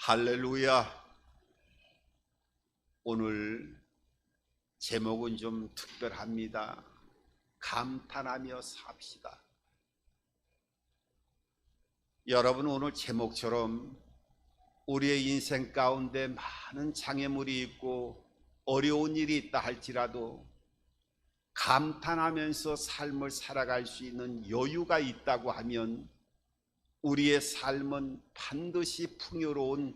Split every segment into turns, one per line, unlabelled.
할렐루야. 오늘 제목은 좀 특별합니다. 감탄하며 삽시다. 여러분, 오늘 제목처럼 우리의 인생 가운데 많은 장애물이 있고 어려운 일이 있다 할지라도 감탄하면서 삶을 살아갈 수 있는 여유가 있다고 하면 우리의 삶은 반드시 풍요로운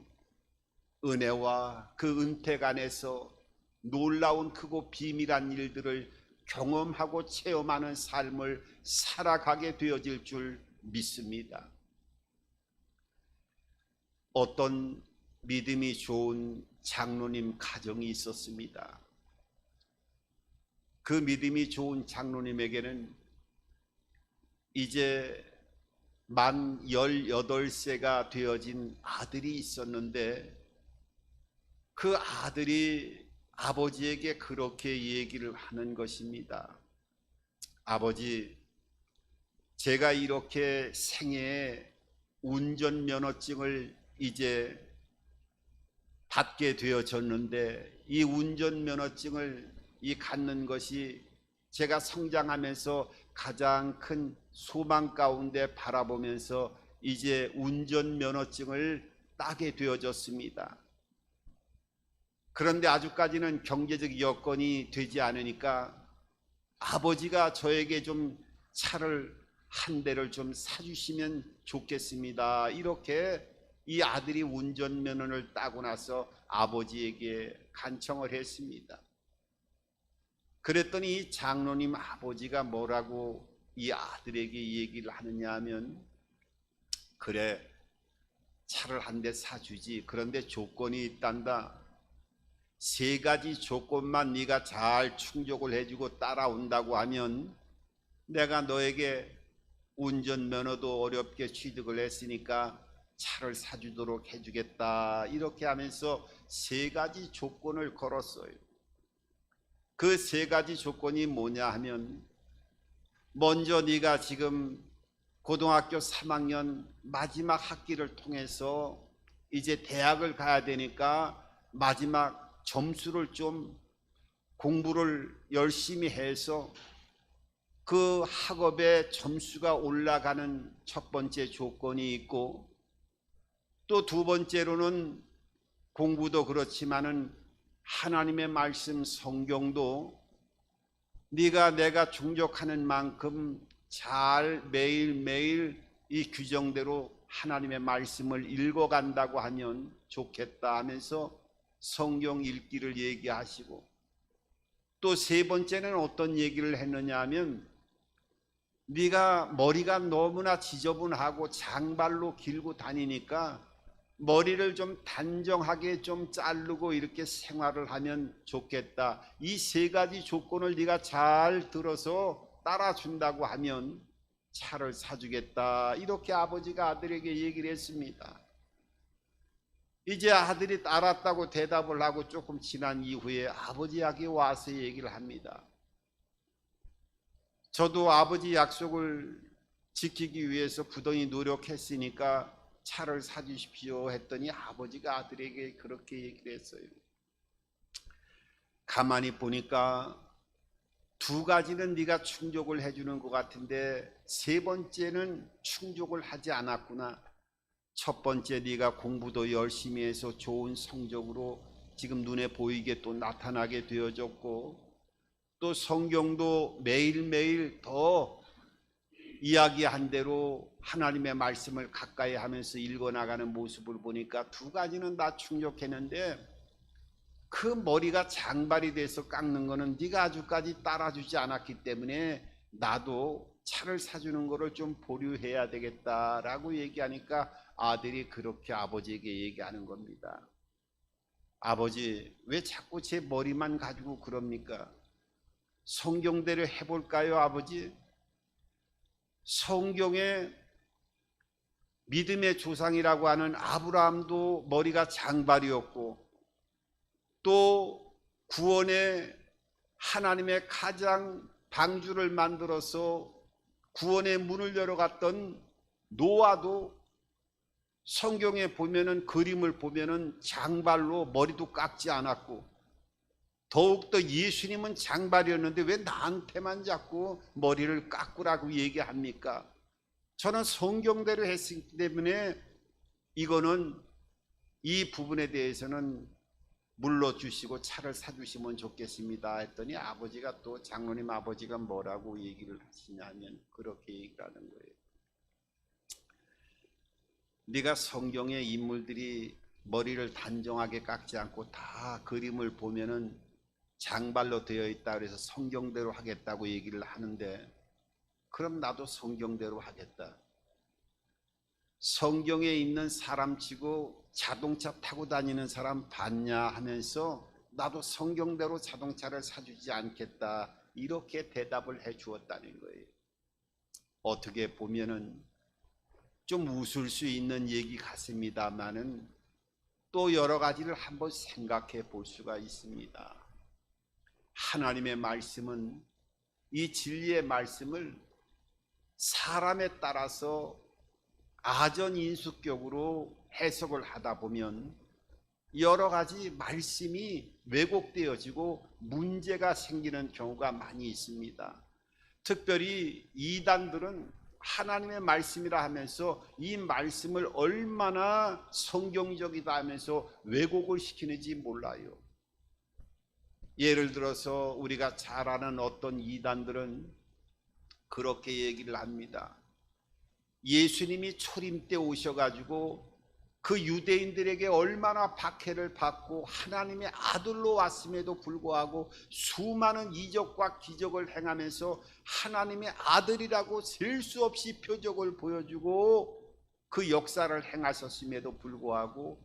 은혜와 그 은택 안에서 놀라운 크고 비밀한 일들을 경험하고 체험하는 삶을 살아가게 되어질 줄 믿습니다. 어떤 믿음이 좋은 장로님 가정이 있었습니다. 그 믿음이 좋은 장로님에게는 이제 만 18세가 되어진 아들이 있었는데 그 아들이 아버지에게 그렇게 얘기를 하는 것입니다. 아버지, 제가 이렇게 생애에 운전면허증을 이제 받게 되어졌는데 이 운전면허증을 갖는 것이 제가 성장하면서 가장 큰 소망 가운데 바라보면서 이제 운전면허증을 따게 되어졌습니다. 그런데 아직까지는 경제적 여건이 되지 않으니까 아버지가 저에게 좀 차를 한 대를 좀 사주시면 좋겠습니다. 이렇게 이 아들이 운전면허를 따고 나서 아버지에게 간청을 했습니다. 그랬더니 이 장로님 아버지가 뭐라고 이 아들에게 얘기를 하느냐 하면, 그래, 차를 한 대 사주지. 그런데 조건이 있단다. 3가지 조건만 네가 잘 충족을 해주고 따라온다고 하면 내가 너에게 운전면허도 어렵게 취득을 했으니까 차를 사주도록 해주겠다. 이렇게 하면서 3가지 조건을 걸었어요. 그 3가지 조건이 뭐냐 하면, 먼저 네가 지금 고등학교 3학년 마지막 학기를 통해서 이제 대학을 가야 되니까 마지막 점수를 좀 공부를 열심히 해서 그 학업의 점수가 올라가는 첫 번째 조건이 있고, 또 2번째로는 공부도 그렇지만은 하나님의 말씀 성경도 네가 내가 충족하는 만큼 잘 매일매일 이 규정대로 하나님의 말씀을 읽어간다고 하면 좋겠다 하면서 성경 읽기를 얘기하시고, 또 3번째는 어떤 얘기를 했느냐 하면, 네가 머리가 너무나 지저분하고 장발로 길고 다니니까 머리를 좀 단정하게 좀 자르고 이렇게 생활을 하면 좋겠다. 이 3가지 조건을 네가 잘 들어서 따라준다고 하면 차를 사주겠다. 이렇게 아버지가 아들에게 얘기를 했습니다. 이제 아들이 알았다고 대답을 하고 조금 지난 이후에 아버지에게 와서 얘기를 합니다. 저도 아버지 약속을 지키기 위해서 부단히 노력했으니까 차를 사주십시오 했더니 아버지가 아들에게 그렇게 얘기를 했어요. 가만히 보니까 2가지는 네가 충족을 해주는 것 같은데 3번째는 충족을 하지 않았구나. 첫 번째, 네가 공부도 열심히 해서 좋은 성적으로 지금 눈에 보이게 또 나타나게 되어졌고, 또 성경도 매일매일 더 이야기한 대로 하나님의 말씀을 가까이 하면서 읽어나가는 모습을 보니까 2가지는 다 충족했는데 그 머리가 장발이 돼서 깎는 거는 네가 아주까지 따라주지 않았기 때문에 나도 차를 사주는 거를 좀 보류해야 되겠다라고 얘기하니까 아들이 그렇게 아버지에게 얘기하는 겁니다. 아버지, 왜 자꾸 제 머리만 가지고 그럽니까? 성경대로 해볼까요, 아버지? 성경에 믿음의 조상이라고 하는 아브라함도 머리가 장발이었고, 또 구원의 하나님의 가장 방주를 만들어서 구원의 문을 열어갔던 노아도 성경에 보면은 그림을 보면은 장발로 머리도 깎지 않았고, 더욱더 예수님은 장발이었는데 왜 나한테만 자꾸 머리를 깎으라고 얘기합니까? 저는 성경대로 했기 때문에 이거는 이 부분에 대해서는 물러주시고 차를 사주시면 좋겠습니다 했더니 아버지가 또 장로님 아버지가 뭐라고 얘기를 하시냐면 그렇게 얘기를 하는 거예요. 네가 성경의 인물들이 머리를 단정하게 깎지 않고 다 그림을 보면은 장발로 되어 있다 그래서 성경대로 하겠다고 얘기를 하는데, 그럼 나도 성경대로 하겠다. 성경에 있는 사람치고 자동차 타고 다니는 사람 봤냐 하면서 나도 성경대로 자동차를 사주지 않겠다, 이렇게 대답을 해 주었다는 거예요. 어떻게 보면은 좀 웃을 수 있는 얘기 같습니다만은 또 여러 가지를 한번 생각해 볼 수가 있습니다. 하나님의 말씀은, 이 진리의 말씀을 사람에 따라서 아전인수격으로 해석을 하다 보면 여러 가지 말씀이 왜곡되어지고 문제가 생기는 경우가 많이 있습니다. 특별히 이단들은 하나님의 말씀이라 하면서 이 말씀을 얼마나 성경적이다 하면서 왜곡을 시키는지 몰라요. 예를 들어서 우리가 잘 아는 어떤 이단들은 그렇게 얘기를 합니다. 예수님이 초림 때 오셔가지고 그 유대인들에게 얼마나 박해를 받고 하나님의 아들로 왔음에도 불구하고 수많은 이적과 기적을 행하면서 하나님의 아들이라고 셀 수 없이 표적을 보여주고 그 역사를 행하셨음에도 불구하고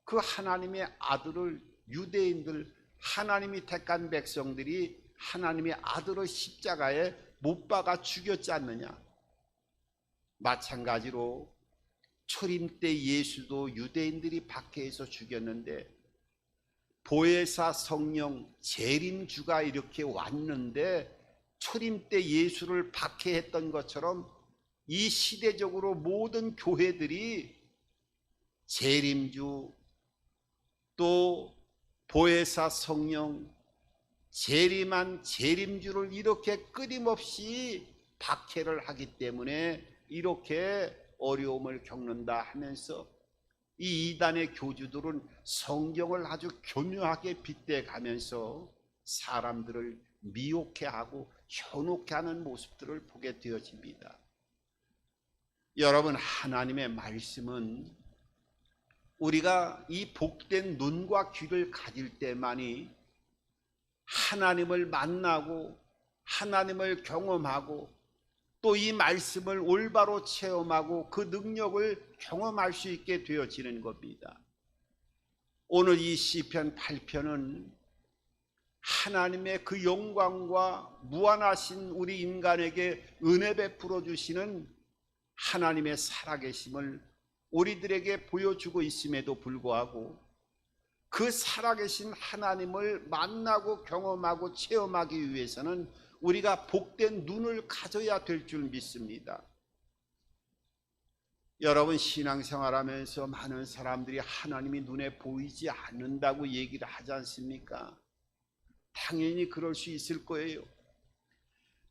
그 하나님의 아들을 유대인들, 하나님이 택한 백성들이 하나님의 아들을 십자가에 못 박아 죽였지 않느냐. 마찬가지로 초림 때 예수도 유대인들이 박해해서 죽였는데 보혜사 성령 재림주가 이렇게 왔는데 초림 때 예수를 박해했던 것처럼 이 시대적으로 모든 교회들이 재림주 또 보혜사 성령 재림한 재림주를 이렇게 끊임없이 박해를 하기 때문에 이렇게 어려움을 겪는다 하면서 이 이단의 교주들은 성경을 아주 교묘하게 빗대가면서 사람들을 미혹해 하고 현혹해 하는 모습들을 보게 되어집니다. 여러분, 하나님의 말씀은 우리가 이 복된 눈과 귀를 가질 때만이 하나님을 만나고 하나님을 경험하고 또 이 말씀을 올바로 체험하고 그 능력을 경험할 수 있게 되어지는 겁니다. 오늘 이 시편 8편은 하나님의 그 영광과 무한하신 우리 인간에게 은혜 베풀어 주시는 하나님의 살아계심을 우리들에게 보여주고 있음에도 불구하고 그 살아계신 하나님을 만나고 경험하고 체험하기 위해서는 우리가 복된 눈을 가져야 될 줄 믿습니다. 여러분, 신앙생활하면서 많은 사람들이 하나님이 눈에 보이지 않는다고 얘기를 하지 않습니까? 당연히 그럴 수 있을 거예요.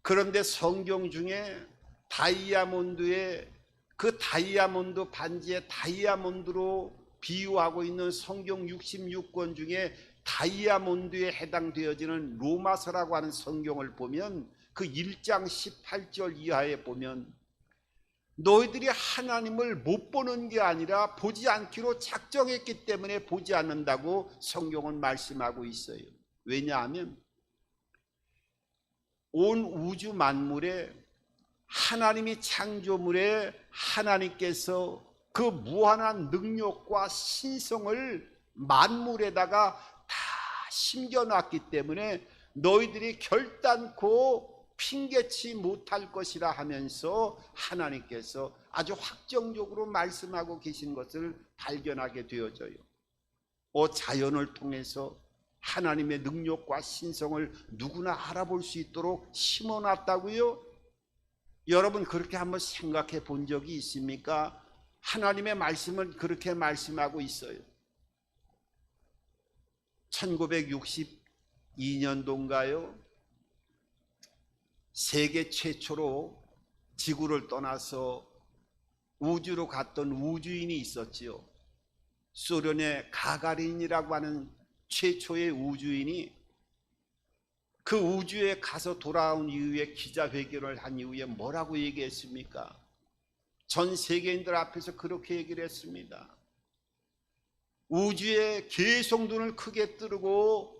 그런데 성경 중에 다이아몬드의 그 다이아몬드 반지에 다이아몬드로 비유하고 있는 성경 66권 중에 다이아몬드에 해당되어지는 로마서라고 하는 성경을 보면 그 1장 18절 이하에 보면 너희들이 하나님을 못 보는 게 아니라 보지 않기로 작정했기 때문에 보지 않는다고 성경은 말씀하고 있어요. 왜냐하면 온 우주 만물에 하나님이 창조물에 하나님께서 그 무한한 능력과 신성을 만물에다가 다 심겨놨기 때문에 너희들이 결단코 핑계치 못할 것이라 하면서 하나님께서 아주 확정적으로 말씀하고 계신 것을 발견하게 되어져요. 자연을 통해서 하나님의 능력과 신성을 누구나 알아볼 수 있도록 심어놨다고요? 여러분, 그렇게 한번 생각해 본 적이 있습니까? 하나님의 말씀은 그렇게 말씀하고 있어요. 1962년도인가요? 세계 최초로 지구를 떠나서 우주로 갔던 우주인이 있었지요. 소련의 가가린이라고 하는 최초의 우주인이 그 우주에 가서 돌아온 이후에 기자회견을 한 이후에 뭐라고 얘기했습니까? 전 세계인들 앞에서 그렇게 얘기를 했습니다. 우주에 계속 눈을 크게 뜨고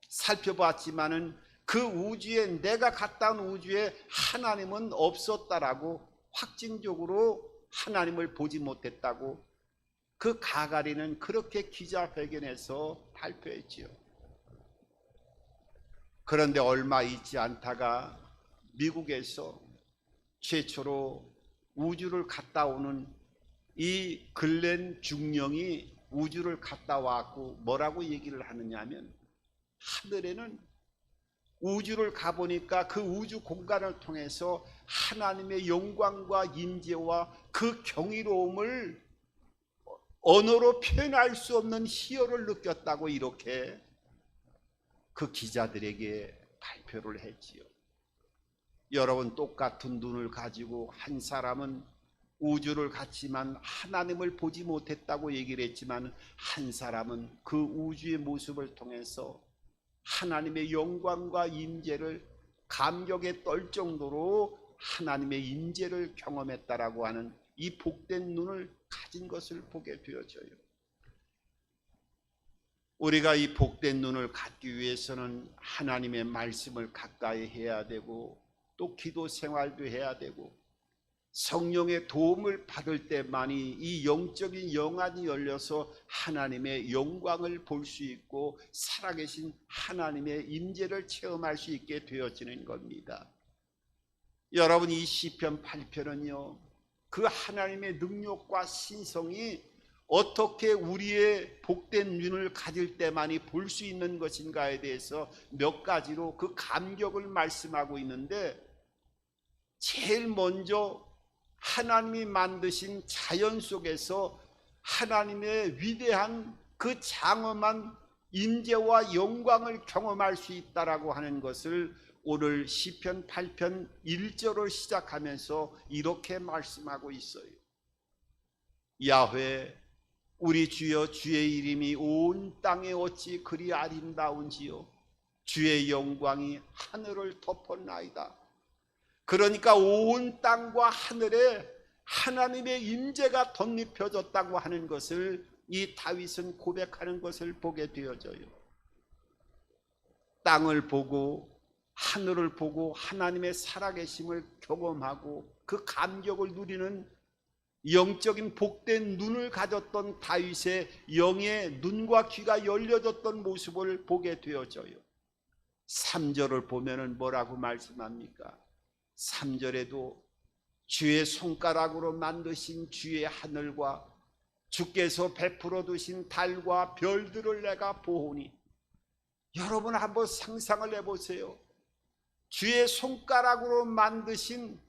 살펴봤지만은 그 우주에, 내가 갔다 온 우주에 하나님은 없었다라고, 확증적으로 하나님을 보지 못했다고 그 가가린은 그렇게 기자회견에서 발표했지요. 그런데 얼마 있지 않다가 미국에서 최초로 우주를 갔다 오는 이 글렌 중령이 우주를 갔다 왔고 뭐라고 얘기를 하느냐면, 하늘에는 우주를 가보니까 그 우주 공간을 통해서 하나님의 영광과 임재와 그 경이로움을 언어로 표현할 수 없는 희열을 느꼈다고 이렇게 그 기자들에게 발표를 했지요. 여러분, 똑같은 눈을 가지고 한 사람은 우주를 갔지만 하나님을 보지 못했다고 얘기를 했지만, 한 사람은 그 우주의 모습을 통해서 하나님의 영광과 임재를 감격에 떨 정도로 하나님의 임재를 경험했다라고 하는 이 복된 눈을 가진 것을 보게 되어져요. 우리가 이 복된 눈을 갖기 위해서는 하나님의 말씀을 가까이 해야 되고, 또 기도 생활도 해야 되고, 성령의 도움을 받을 때만이 이 영적인 영안이 열려서 하나님의 영광을 볼 수 있고 살아계신 하나님의 임재를 체험할 수 있게 되어지는 겁니다. 여러분, 이 시편 8편은요, 그 하나님의 능력과 신성이 어떻게 우리의 복된 눈을 가질 때만이 볼 수 있는 것인가에 대해서 몇 가지로 그 감격을 말씀하고 있는데, 제일 먼저 하나님이 만드신 자연 속에서 하나님의 위대한 그 장엄한 임재와 영광을 경험할 수 있다라고 하는 것을 오늘 시편 8편 1절을 시작하면서 이렇게 말씀하고 있어요. 야훼, 우리 주여, 주의 이름이 온 땅에 어찌 그리 아름다운지요. 주의 영광이 하늘을 덮었나이다. 그러니까 온 땅과 하늘에 하나님의 임재가 덧입혀졌다고 하는 것을 이 다윗은 고백하는 것을 보게 되어져요. 땅을 보고 하늘을 보고 하나님의 살아계심을 경험하고 그 감격을 누리는 영적인 복된 눈을 가졌던 다윗의 영의 눈과 귀가 열려졌던 모습을 보게 되어져요. 3절을 보면은 뭐라고 말씀합니까? 3절에도 주의 손가락으로 만드신 주의 하늘과 주께서 베풀어 두신 달과 별들을 내가 보오니. 여러분, 한번 상상을 해보세요. 주의 손가락으로 만드신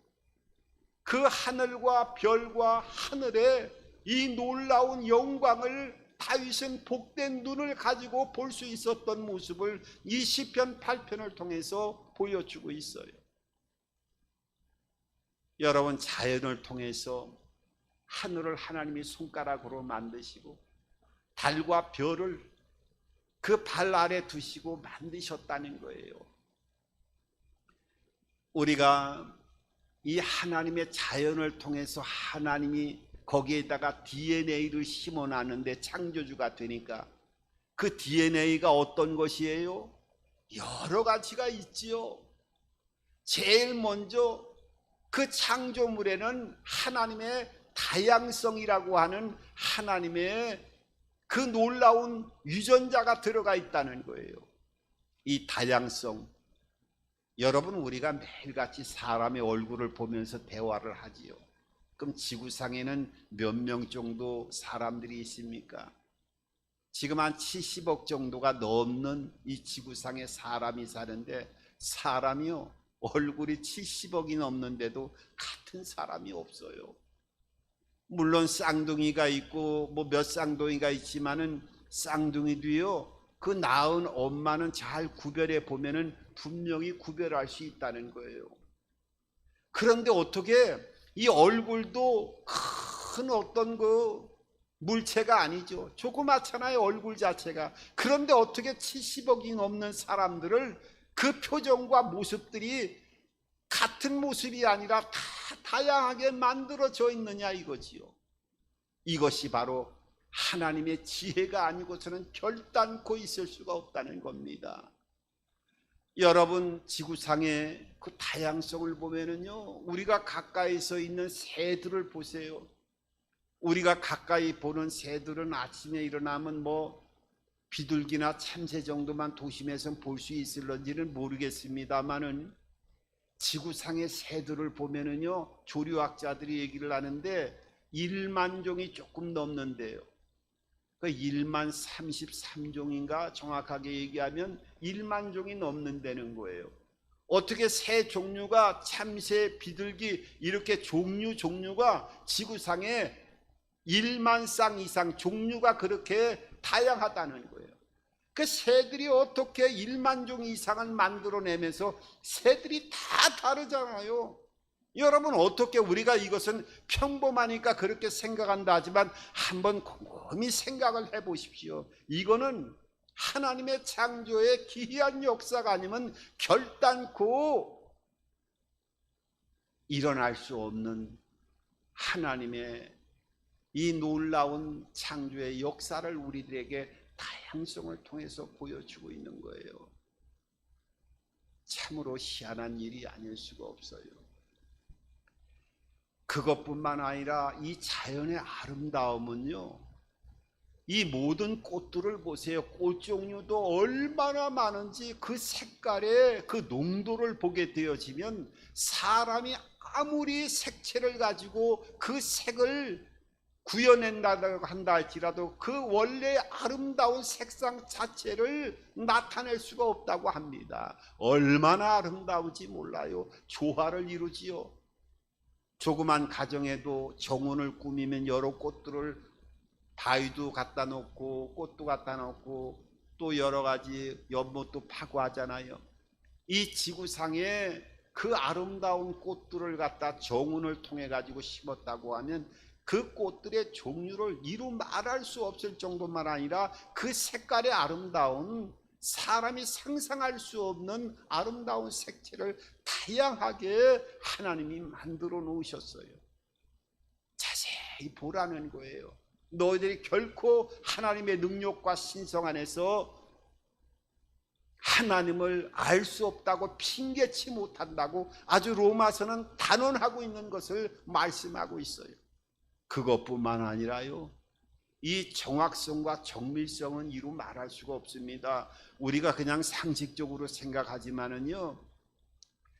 그 하늘과 별과 하늘의 이 놀라운 영광을 다윗은 복된 눈을 가지고 볼 수 있었던 모습을 이 시편 8편을 통해서 보여주고 있어요. 여러분, 자연을 통해서 하늘을 하나님이 손가락으로 만드시고 달과 별을 그 발 아래 두시고 만드셨다는 거예요. 우리가 이 하나님의 자연을 통해서 하나님이 거기에다가 DNA를 심어놨는데 창조주가 되니까 그 DNA가 어떤 것이에요? 여러 가지가 있지요. 제일 먼저 그 창조물에는 하나님의 다양성이라고 하는 하나님의 그 놀라운 유전자가 들어가 있다는 거예요. 이 다양성, 여러분, 우리가 매일같이 사람의 얼굴을 보면서 대화를 하지요. 그럼 지구상에는 몇 명 정도 사람들이 있습니까? 지금 한 70억 정도가 넘는 이 지구상에 사람이 사는데, 사람이요, 얼굴이 70억이 넘는데도 같은 사람이 없어요. 물론 쌍둥이가 있고 뭐 몇 쌍둥이가 있지만은 쌍둥이도요, 그 낳은 엄마는 잘 구별해 보면은 분명히 구별할 수 있다는 거예요. 그런데 어떻게 이 얼굴도 큰 어떤 그 물체가 아니죠. 조그맣잖아요, 얼굴 자체가. 그런데 어떻게 70억이 넘는 사람들을 그 표정과 모습들이 같은 모습이 아니라 다 다양하게 만들어져 있느냐 이거지요. 이것이 바로 하나님의 지혜가 아니고서는 결단코 있을 수가 없다는 겁니다. 여러분, 지구상의 그 다양성을 보면은요, 우리가 가까이서 있는 새들을 보세요. 우리가 가까이 보는 새들은 아침에 일어나면 뭐 비둘기나 참새 정도만 도심에서 볼 수 있을런지는 모르겠습니다만은 지구상의 새들을 보면은요, 조류학자들이 얘기를 하는데 1만 종이 조금 넘는데요. 그 1만 33종인가 정확하게 얘기하면 1만 종이 넘는다는 거예요. 어떻게 새 종류가 참새, 비둘기 이렇게 종류가 지구상에 1만 쌍 이상 종류가 그렇게 다양하다는 거예요. 그 새들이 어떻게 1만 종 이상을 만들어내면서 새들이 다 다르잖아요. 여러분, 어떻게 우리가 이것은 평범하니까 그렇게 생각한다 하지만 한번 곰곰이 생각을 해 보십시오. 이거는 하나님의 창조의 기이한 역사가 아니면 결단코 일어날 수 없는 하나님의 이 놀라운 창조의 역사를 우리들에게 다양성을 통해서 보여주고 있는 거예요. 참으로 희한한 일이 아닐 수가 없어요. 그것뿐만 아니라 이 자연의 아름다움은요, 이 모든 꽃들을 보세요. 꽃 종류도 얼마나 많은지 그 색깔의 그 농도를 보게 되어지면 사람이 아무리 색채를 가지고 그 색을 구현한다고 한다 할지라도 그 원래 아름다운 색상 자체를 나타낼 수가 없다고 합니다. 얼마나 아름다운지 몰라요. 조화를 이루지요. 조그만 가정에도 정원을 꾸미면 여러 꽃들을 바위도 갖다 놓고 꽃도 갖다 놓고 또 여러 가지 연못도 파고 하잖아요. 이 지구상에 그 아름다운 꽃들을 갖다 정원을 통해 가지고 심었다고 하면 그 꽃들의 종류를 이루 말할 수 없을 정도만 아니라 그 색깔의 아름다운, 사람이 상상할 수 없는 아름다운 색채를 다양하게 하나님이 만들어 놓으셨어요. 자세히 보라는 거예요. 너희들이 결코 하나님의 능력과 신성 안에서 하나님을 알 수 없다고 핑계치 못한다고 아주 로마서는 단언하고 있는 것을 말씀하고 있어요. 그것뿐만 아니라요, 이 정확성과 정밀성은 이루 말할 수가 없습니다. 우리가 그냥 상식적으로 생각하지만은요,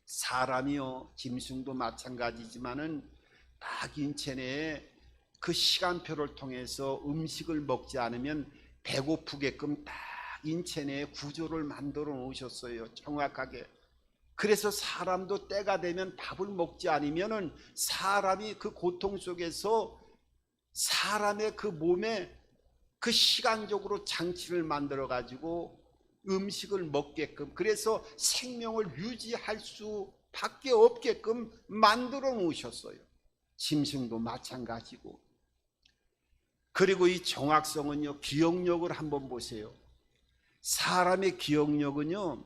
사람이요, 짐승도 마찬가지지만은 딱 인체 내에 그 시간표를 통해서 음식을 먹지 않으면 배고프게끔 딱 인체 내에 구조를 만들어 놓으셨어요. 정확하게. 그래서 사람도 때가 되면 밥을 먹지 않으면은 사람이 그 고통 속에서 사람의 그 몸에 그 시간적으로 장치를 만들어 가지고 음식을 먹게끔, 그래서 생명을 유지할 수밖에 없게끔 만들어 놓으셨어요. 짐승도 마찬가지고. 그리고 이 정확성은요, 기억력을 한번 보세요. 사람의 기억력은요,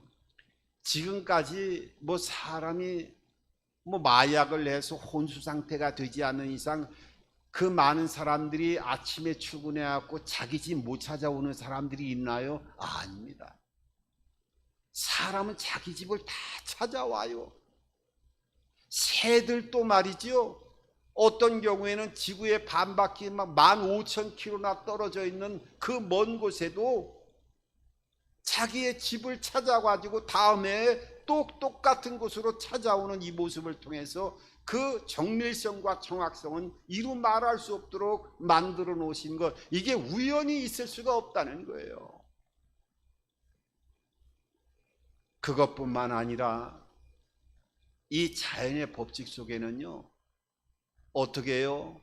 지금까지 뭐 사람이 뭐 마약을 해서 혼수 상태가 되지 않는 이상 그 많은 사람들이 아침에 출근해 갖고 자기 집 못 찾아오는 사람들이 있나요? 아닙니다. 사람은 자기 집을 다 찾아와요. 새들도 말이죠, 어떤 경우에는 지구의 반바퀴 막 15,000km나 떨어져 있는 그 먼 곳에도 자기의 집을 찾아가지고 다음에 또 똑같은 곳으로 찾아오는 이 모습을 통해서 그 정밀성과 정확성은 이루 말할 수 없도록 만들어 놓으신 것, 이게 우연히 있을 수가 없다는 거예요. 그것뿐만 아니라 이 자연의 법칙 속에는요, 어떻게 해요?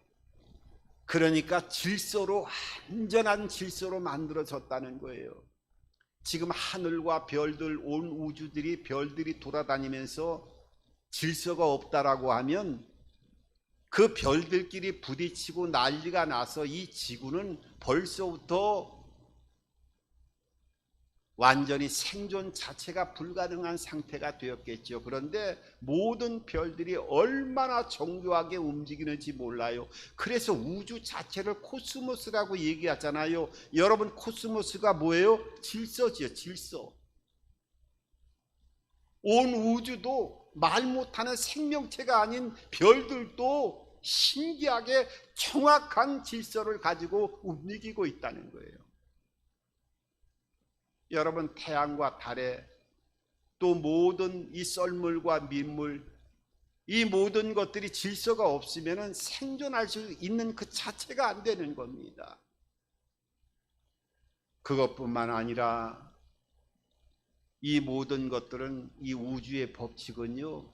그러니까 질서로, 완전한 질서로 만들어졌다는 거예요. 지금 하늘과 별들, 온 우주들이, 별들이 돌아다니면서 질서가 없다라고 하면 그 별들끼리 부딪히고 난리가 나서 이 지구는 벌써부터 완전히 생존 자체가 불가능한 상태가 되었겠죠. 그런데 모든 별들이 얼마나 정교하게 움직이는지 몰라요. 그래서 우주 자체를 코스모스라고 얘기하잖아요. 여러분, 코스모스가 뭐예요? 질서지요, 질서. 온 우주도 말 못하는 생명체가 아닌 별들도 신기하게 정확한 질서를 가지고 움직이고 있다는 거예요. 여러분, 태양과 달에 또 모든 이 썰물과 민물, 이 모든 것들이 질서가 없으면 생존할 수 있는 그 자체가 안 되는 겁니다. 그것뿐만 아니라 이 모든 것들은, 이 우주의 법칙은요,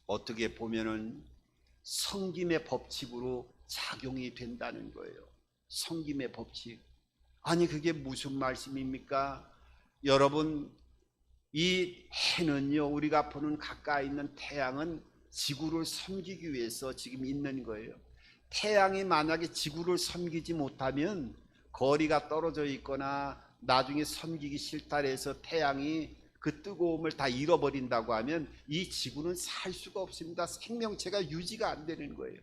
어떻게 보면은 성김의 법칙으로 작용이 된다는 거예요. 성김의 법칙. 아니, 그게 무슨 말씀입니까? 여러분, 이 해는요, 우리가 보는 가까이 있는 태양은 지구를 섬기기 위해서 지금 있는 거예요. 태양이 만약에 지구를 섬기지 못하면 거리가 떨어져 있거나 나중에 섬기기 싫다 해서 태양이 그 뜨거움을 다 잃어버린다고 하면 이 지구는 살 수가 없습니다. 생명체가 유지가 안 되는 거예요.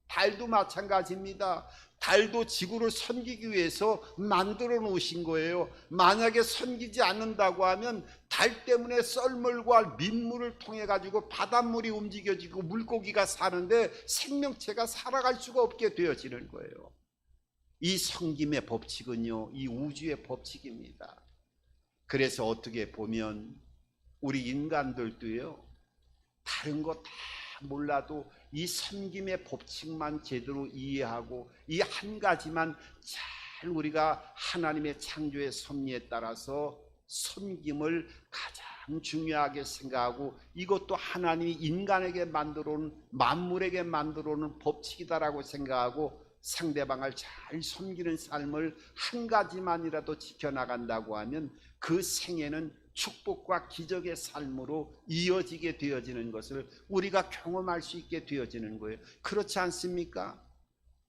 달도 마찬가지입니다. 달도 지구를 섬기기 위해서 만들어 놓으신 거예요. 만약에 섬기지 않는다고 하면 달 때문에 썰물과 민물을 통해 가지고 바닷물이 움직여지고 물고기가 사는데 생명체가 살아갈 수가 없게 되어지는 거예요. 이 성김의 법칙은요, 이 우주의 법칙입니다. 그래서 어떻게 보면 우리 인간들도요, 다른 거 다 몰라도 이 섬김의 법칙만 제대로 이해하고 이 한 가지만 잘 우리가 하나님의 창조의 섭리에 따라서 섬김을 가장 중요하게 생각하고 이것도 하나님이 인간에게 만들어 놓은, 만물에게 만들어 놓은 법칙이다라고 생각하고 상대방을 잘 섬기는 삶을 한 가지만이라도 지켜나간다고 하면 그 생애는 축복과 기적의 삶으로 이어지게 되어지는 것을 우리가 경험할 수 있게 되어지는 거예요. 그렇지 않습니까?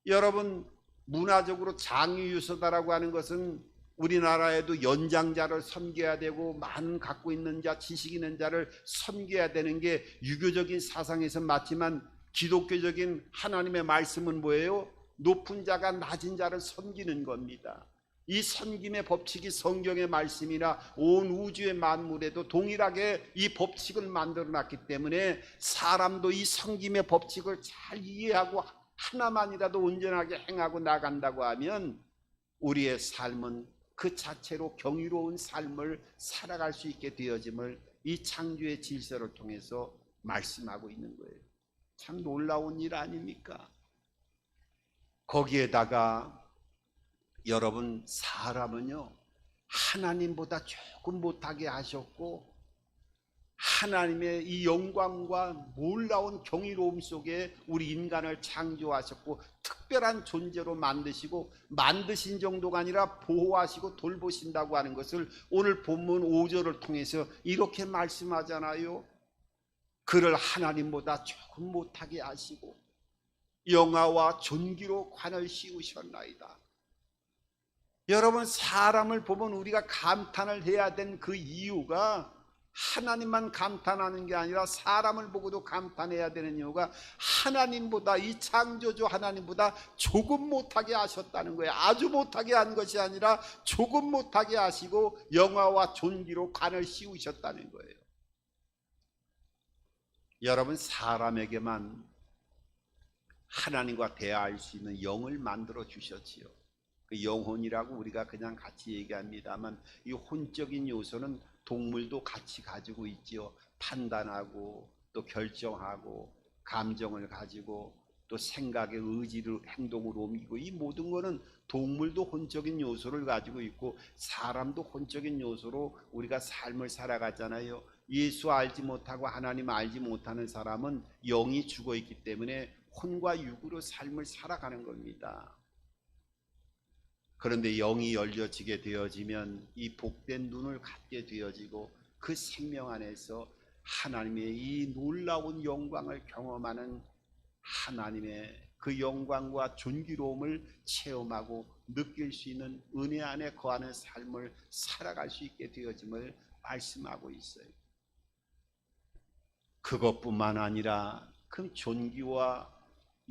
여러분, 문화적으로 장유유서다라고 하는 것은 우리나라에도 연장자를 섬겨야 되고 많은 갖고 있는 자, 지식 있는 자를 섬겨야 되는 게 유교적인 사상에서 맞지만 기독교적인 하나님의 말씀은 뭐예요? 높은 자가 낮은 자를 섬기는 겁니다. 이 섬김의 법칙이 성경의 말씀이나 온 우주의 만물에도 동일하게 이 법칙을 만들어 놨기 때문에 사람도 이 섬김의 법칙을 잘 이해하고 하나만이라도 온전하게 행하고 나간다고 하면 우리의 삶은 그 자체로 경이로운 삶을 살아갈 수 있게 되어짐을 이 창조의 질서를 통해서 말씀하고 있는 거예요. 참 놀라운 일 아닙니까? 거기에다가 여러분, 사람은요, 하나님보다 조금 못하게 하셨고 하나님의 이 영광과 놀라운 경이로움 속에 우리 인간을 창조하셨고 특별한 존재로 만드시고 만드신 정도가 아니라 보호하시고 돌보신다고 하는 것을 오늘 본문 5절을 통해서 이렇게 말씀하잖아요. 그를 하나님보다 조금 못하게 하시고 영화와 존귀로 관을 씌우셨나이다. 여러분, 사람을 보면 우리가 감탄을 해야 된 그 이유가 하나님만 감탄하는 게 아니라 사람을 보고도 감탄해야 되는 이유가 하나님보다, 이 창조주 하나님보다 조금 못하게 하셨다는 거예요. 아주 못하게 한 것이 아니라 조금 못하게 하시고 영화와 존귀로 관을 씌우셨다는 거예요. 여러분, 사람에게만 하나님과 대화할 수 있는 영을 만들어 주셨지요. 그 영혼이라고 우리가 그냥 같이 얘기합니다만 이 혼적인 요소는 동물도 같이 가지고 있지요. 판단하고 또 결정하고 감정을 가지고 또 생각의 의지를 행동으로 옮기고 이 모든 것은 동물도 혼적인 요소를 가지고 있고 사람도 혼적인 요소로 우리가 삶을 살아가잖아요. 예수 알지 못하고 하나님 알지 못하는 사람은 영이 죽어 있기 때문에 혼과 육으로 삶을 살아가는 겁니다. 그런데 영이 열려지게 되어지면 이 복된 눈을 갖게 되어지고 그 생명 안에서 하나님의 이 놀라운 영광을 경험하는 하나님의 그 영광과 존귀로움을 체험하고 느낄 수 있는 은혜 안에 거하는 삶을 살아갈 수 있게 되어짐을 말씀하고 있어요. 그것뿐만 아니라 그 존귀와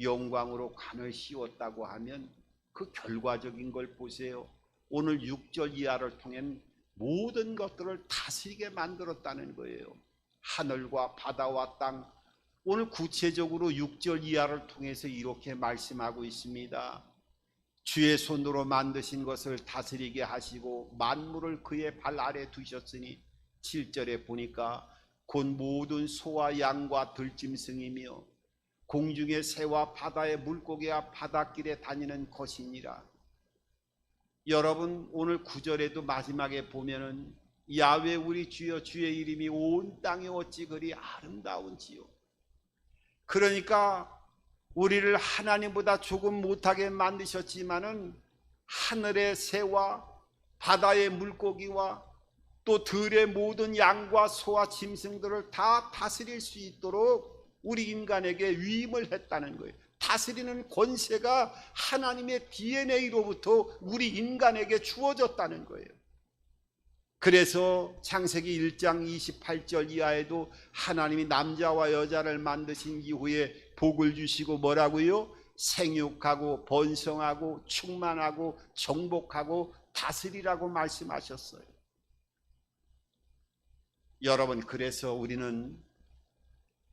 영광으로 관을 씌웠다고 하면 그 결과적인 걸 보세요. 오늘 6절 이하를 통해 모든 것들을 다스리게 만들었다는 거예요. 하늘과 바다와 땅, 오늘 구체적으로 6절 이하를 통해서 이렇게 말씀하고 있습니다. 주의 손으로 만드신 것을 다스리게 하시고 만물을 그의 발 아래 두셨으니 7절에 보니까 곧 모든 소와 양과 들짐승이며 공중의 새와 바다의 물고기와 바닷길에 다니는 것이니라. 여러분 오늘 9절에도 마지막에 보면은 야훼 우리 주여 주의 이름이 온 땅에 어찌 그리 아름다운지요. 그러니까 우리를 하나님보다 조금 못하게 만드셨지만은 하늘의 새와 바다의 물고기와 또 들의 모든 양과 소와 짐승들을 다 다스릴 수 있도록 우리 인간에게 위임을 했다는 거예요. 다스리는 권세가 하나님의 DNA로부터 우리 인간에게 주어졌다는 거예요. 그래서 창세기 1장 28절 이하에도 하나님이 남자와 여자를 만드신 이후에 복을 주시고 뭐라고요? 생육하고 번성하고 충만하고 정복하고 다스리라고 말씀하셨어요. 여러분, 그래서 우리는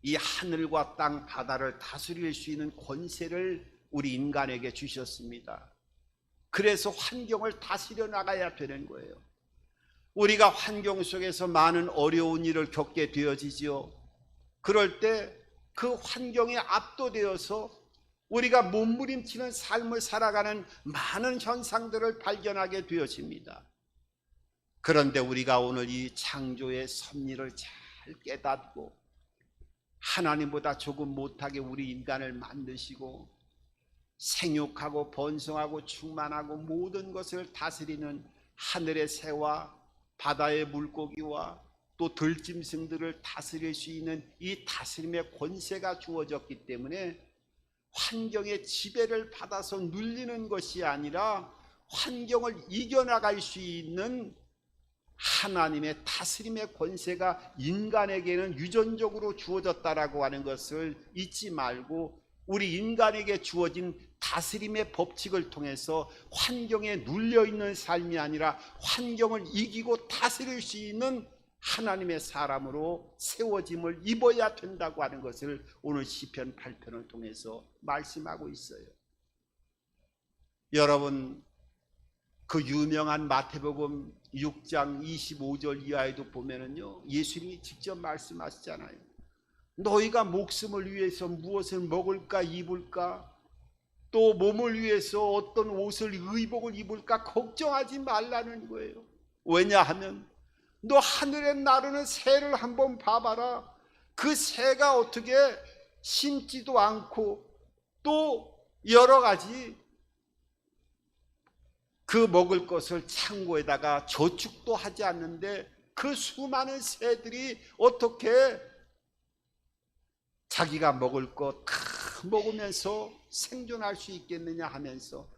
이 하늘과 땅 바다를 다스릴 수 있는 권세를 우리 인간에게 주셨습니다. 그래서 환경을 다스려 나가야 되는 거예요. 우리가 환경 속에서 많은 어려운 일을 겪게 되어지지요. 그럴 때 그 환경에 압도되어서 우리가 몸부림치는 삶을 살아가는 많은 현상들을 발견하게 되어집니다. 그런데 우리가 오늘 이 창조의 섭리를 잘 깨닫고 하나님보다 조금 못하게 우리 인간을 만드시고 생육하고 번성하고 충만하고 모든 것을 다스리는 하늘의 새와 바다의 물고기와 또 들짐승들을 다스릴 수 있는 이 다스림의 권세가 주어졌기 때문에 환경의 지배를 받아서 눌리는 것이 아니라 환경을 이겨나갈 수 있는 하나님의 다스림의 권세가 인간에게는 유전적으로 주어졌다라고 하는 것을 잊지 말고 우리 인간에게 주어진 다스림의 법칙을 통해서 환경에 눌려있는 삶이 아니라 환경을 이기고 다스릴 수 있는 하나님의 사람으로 세워짐을 입어야 된다고 하는 것을 오늘 시편 8편을 통해서 말씀하고 있어요. 여러분, 그 유명한 마태복음 6장 25절 이하에도 보면은요, 예수님이 직접 말씀하시잖아요. 너희가 목숨을 위해서 무엇을 먹을까 입을까, 또 몸을 위해서 어떤 옷을 의복을 입을까 걱정하지 말라는 거예요. 왜냐하면 너 하늘에 나르는 새를 한번 봐봐라. 그 새가 어떻게 심지도 않고 또 여러 가지 그 먹을 것을 창고에다가 저축도 하지 않는데 그 수많은 새들이 어떻게 자기가 먹을 것 다 먹으면서 생존할 수 있겠느냐 하면서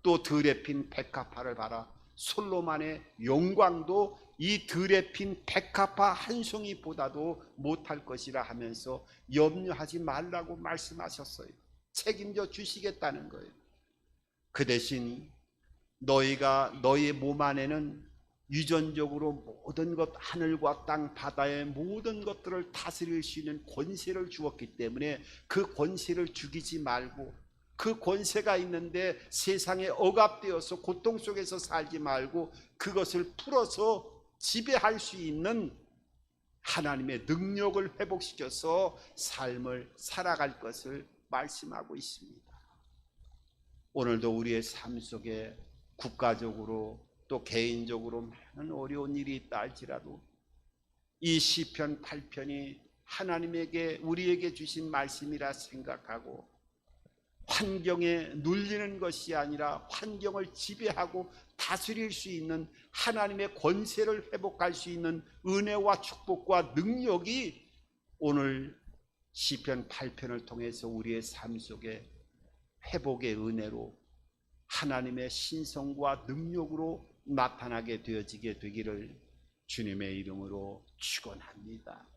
또 들에 핀 백합화를 봐라. 솔로몬의 영광도 이 들에 핀 백합화 한 송이보다도 못할 것이라 하면서 염려하지 말라고 말씀하셨어요. 책임져 주시겠다는 거예요. 그 대신 너희가 너희 몸 안에는 유전적으로 모든 것, 하늘과 땅 바다의 모든 것들을 다스릴 수 있는 권세를 주었기 때문에 그 권세를 죽이지 말고 그 권세가 있는데 세상에 억압되어서 고통 속에서 살지 말고 그것을 풀어서 지배할 수 있는 하나님의 능력을 회복시켜서 삶을 살아갈 것을 말씀하고 있습니다. 오늘도 우리의 삶 속에 국가적으로 또 개인적으로 많은 어려운 일이 있다 할지라도 이 시편 8편이 하나님에게 우리에게 주신 말씀이라 생각하고 환경에 눌리는 것이 아니라 환경을 지배하고 다스릴 수 있는 하나님의 권세를 회복할 수 있는 은혜와 축복과 능력이 오늘 시편 8편을 통해서 우리의 삶 속에 회복의 은혜로 하나님의 신성과 능력으로 나타나게 되어지게 되기를 주님의 이름으로 축원합니다.